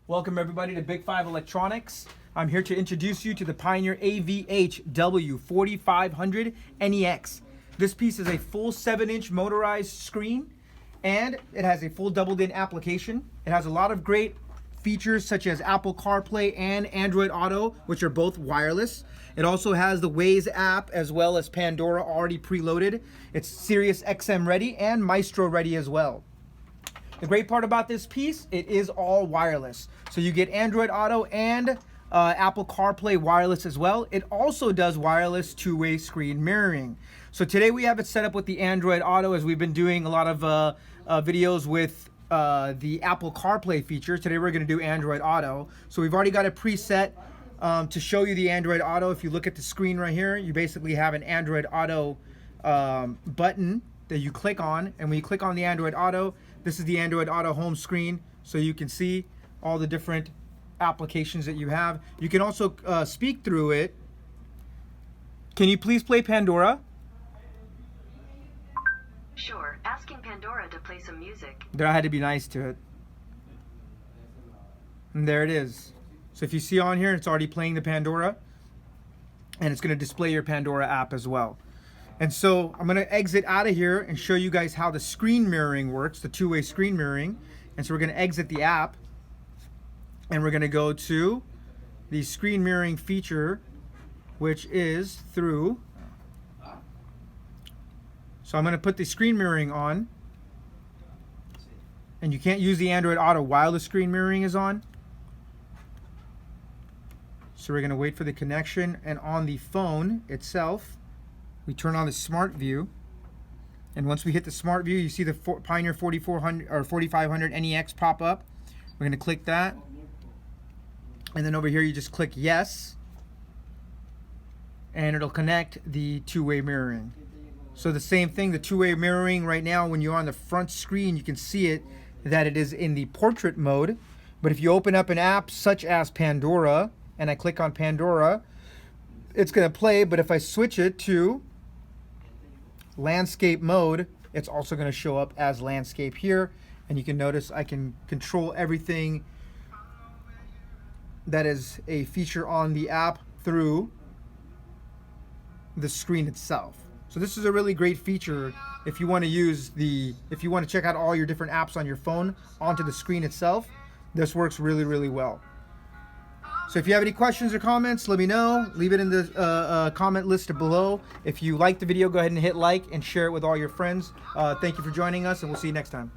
Welcome everybody to Big 5 Electronics. I'm here to introduce you to the Pioneer AVH-W4500NEX. This piece is a full 7-inch motorized screen and it has a full doubled-in application. It has a lot of great features such as Apple CarPlay and Android Auto, which are both wireless. It also has the Waze app as well as Pandora already preloaded. It's Sirius XM ready and Maestro ready as well. The great part about this piece, it is all wireless. So you get Android Auto and Apple CarPlay wireless as well. It also does wireless two-way screen mirroring. So today we have it set up with the Android Auto, as we've been doing a lot of videos with the Apple CarPlay feature. Today we're going to do Android Auto. So we've already got it preset to show you the Android Auto. If you look at the screen right here, you basically have an Android Auto button that you click on, and when you click on the Android Auto, this is the Android Auto home screen, so you can see all the different applications that you have. You can also speak through it. Can you please play Pandora? Sure, asking Pandora to play some music. There, I had to be nice to it. And there it is. So if you see on here, it's already playing the Pandora, and it's going to display your Pandora app as well. And so I'm going to exit out of here and show you guys how the screen mirroring works, the two-way screen mirroring. And so we're going to exit the app, and we're going to go to the screen mirroring feature, which is through. So I'm going to put the screen mirroring on, and you can't use the Android Auto while the screen mirroring is on. So we're going to wait for the connection, and on the phone itself, we turn on the Smart View, and once we hit the Smart View, you see the Pioneer 4400 or 4500NEX pop up. We're going to click that, and then over here you just click yes, and it'll connect the two-way mirroring. So the same thing, the two-way mirroring right now, when you're on the front screen, you can see it that it is in the portrait mode. But if you open up an app such as Pandora, and I click on Pandora, it's going to play. But if I switch it to landscape mode, it's also going to show up as landscape here, and you can notice I can control everything that is a feature on the app through the screen itself. So this is a really great feature if you want to use if you want to check out all your different apps on your phone onto the screen itself. This works really, really well. So if you have any questions or comments, let me know. Leave it in the comment list below. If you like the video, go ahead and hit like and share it with all your friends. Thank you for joining us, and we'll see you next time.